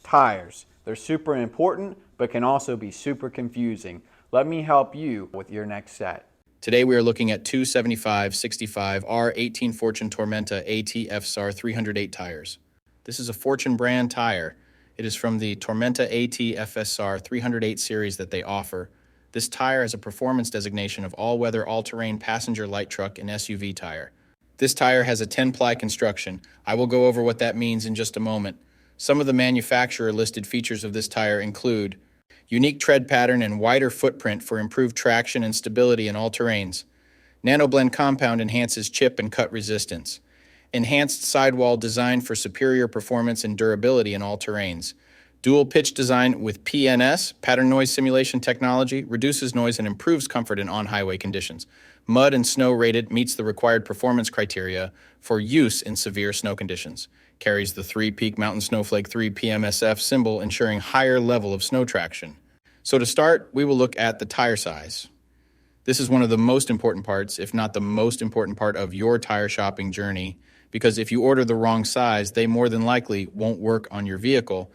Tires. They're super important, but can also be super confusing. Let me help you with your next set. Today we are looking at two 75/65 R18 Fortune Tormenta A FSAR 308 tires. This is a Fortune brand tire. It is from the Tormenta AT FSR 308 series that they offer. This tire has a performance designation of all-weather, all-terrain passenger light truck and SUV tire. This tire has a 10-ply construction. I will go over what that means in just a moment. Some of the manufacturer-listed features of this tire include unique tread pattern and wider footprint for improved traction and stability in all terrains. NanoBlend compound enhances chip and cut resistance. Enhanced sidewall design for superior performance and durability in all terrains. Dual pitch design with PNS, pattern noise simulation technology, reduces noise and improves comfort in on-highway conditions. Mud and snow rated meets the required performance criteria for use in severe snow conditions. Carries the 3-peak Mountain Snowflake 3 PMSF symbol, ensuring higher level of snow traction. So to start, we will look at the tire size. This is one of the most important parts, if not the most important part of your tire shopping journey, because if you order the wrong size, they more than likely won't work on your vehicle.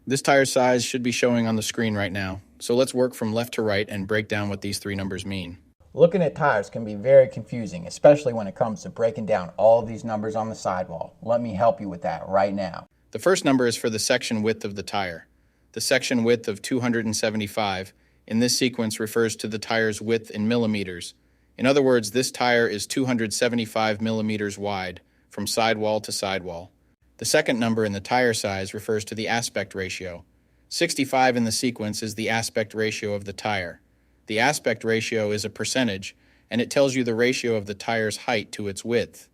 This tire size should be showing on the screen right now. So let's work from left to right and break down what these three numbers mean. Looking at tires can be very confusing, especially when it comes to breaking down all of these numbers on the sidewall. Let me help you with that right now. The first number is for the section width of the tire. The section width of 275 in this sequence refers to the tire's width in millimeters. In other words, this tire is 275 millimeters wide from sidewall to sidewall. The second number in the tire size refers to the aspect ratio. 65 in the sequence is the aspect ratio of the tire. The aspect ratio is a percentage, and it tells you the ratio of the tire's height to its width.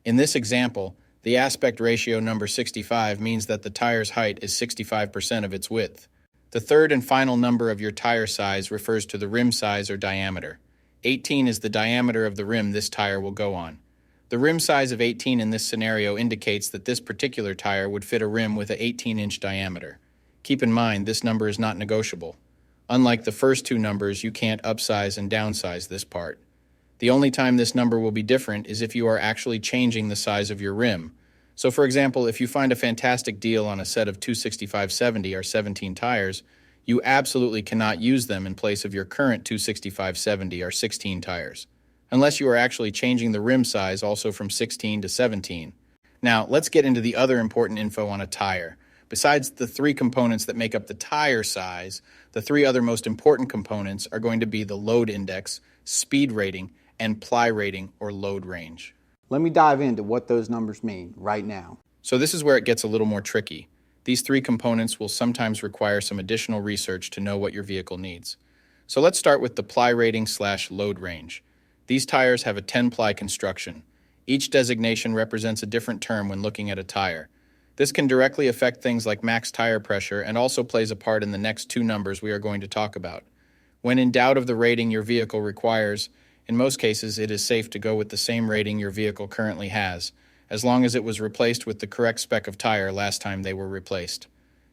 In this example, the aspect ratio number 65 means that the tire's height is 65% of its width. The third and final number of your tire size refers to the rim size or diameter. 18 is the diameter of the rim this tire will go on. The rim size of 18 in this scenario indicates that this particular tire would fit a rim with an 18-inch diameter. Keep in mind, this number is not negotiable. Unlike the first two numbers, you can't upsize and downsize this part. The only time this number will be different is if you are actually changing the size of your rim. So for example, if you find a fantastic deal on a set of 265/70 or 17 tires, you absolutely cannot use them in place of your current 265/70 or 16 tires, unless you are actually changing the rim size also from 16 to 17. Now, let's get into the other important info on a tire. Besides the three components that make up the tire size, the three other most important components are going to be the load index, speed rating, and ply rating or load range. Let me dive into what those numbers mean right now. So this is where it gets a little more tricky. These three components will sometimes require some additional research to know what your vehicle needs. So let's start with the ply rating / load range. These tires have a 10-ply construction. Each designation represents a different term when looking at a tire. This can directly affect things like max tire pressure and also plays a part in the next two numbers we are going to talk about. When in doubt of the rating your vehicle requires, in most cases it is safe to go with the same rating your vehicle currently has, as long as it was replaced with the correct spec of tire last time they were replaced.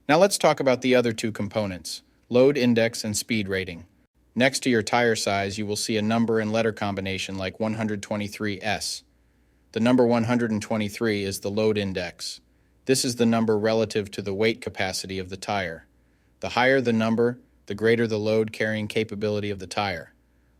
Now let's talk about the other two components, load index and speed rating. Next to your tire size, you will see a number and letter combination like 123S. The number 123 is the load index. This is the number relative to the weight capacity of the tire. The higher the number, the greater the load carrying capability of the tire.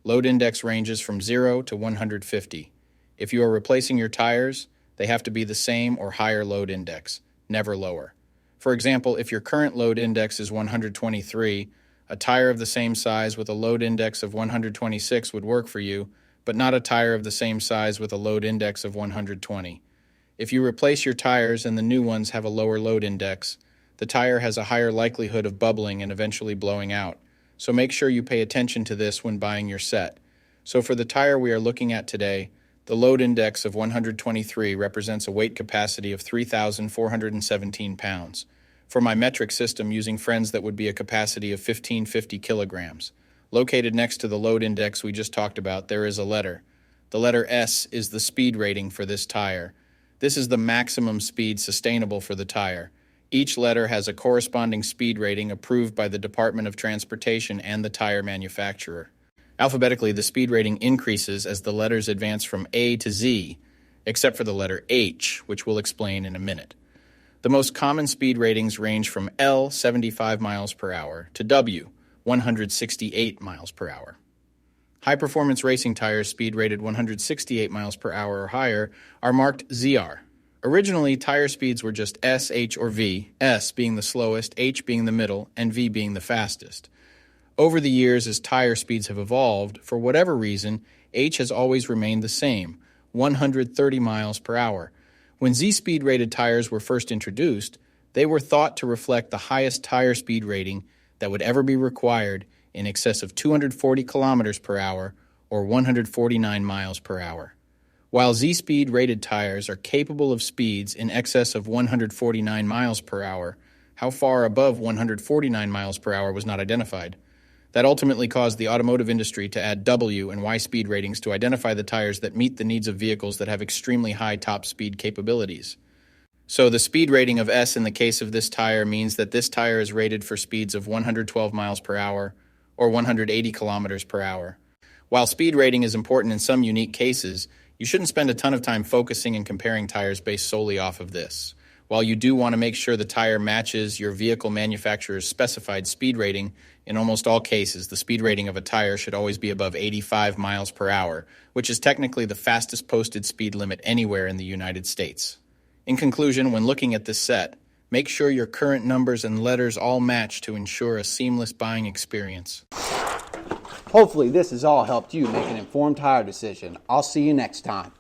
Load index ranges from 0 to 150. If you are replacing your tires, they have to be the same or higher load index, never lower. For example, if your current load index is 123, a tire of the same size with a load index of 126 would work for you, but not a tire of the same size with a load index of 120. If you replace your tires and the new ones have a lower load index, the tire has a higher likelihood of bubbling and eventually blowing out. So make sure you pay attention to this when buying your set. So for the tire we are looking at today, the load index of 123 represents a weight capacity of 3,417 pounds. For my metric system using friends, that would be a capacity of 1,550 kilograms. Located next to the load index we just talked about, there is a letter. The letter S is the speed rating for this tire. This is the maximum speed sustainable for the tire. Each letter has a corresponding speed rating approved by the Department of Transportation and the tire manufacturer. Alphabetically, the speed rating increases as the letters advance from A to Z, except for the letter H, which we'll explain in a minute. The most common speed ratings range from L, 75 miles per hour, to W, 168 miles per hour. High-performance racing tires speed rated 168 miles per hour or higher are marked ZR. Originally, tire speeds were just S, H, or V, S being the slowest, H being the middle, and V being the fastest. Over the years, as tire speeds have evolved, for whatever reason, H has always remained the same, 130 miles per hour. When Z-speed rated tires were first introduced, they were thought to reflect the highest tire speed rating that would ever be required, in excess of 240 kilometers per hour or 149 miles per hour. While Z-speed rated tires are capable of speeds in excess of 149 miles per hour, how far above 149 miles per hour was not identified. That ultimately caused the automotive industry to add W and Y speed ratings to identify the tires that meet the needs of vehicles that have extremely high top speed capabilities. So the speed rating of S in the case of this tire means that this tire is rated for speeds of 112 miles per hour or 180 kilometers per hour. While speed rating is important in some unique cases, you shouldn't spend a ton of time focusing and comparing tires based solely off of this. While you do want to make sure the tire matches your vehicle manufacturer's specified speed rating, in almost all cases, the speed rating of a tire should always be above 85 miles per hour, which is technically the fastest posted speed limit anywhere in the United States. In conclusion, when looking at this set, make sure your current numbers and letters all match to ensure a seamless buying experience. Hopefully this has all helped you make an informed tire decision. I'll see you next time.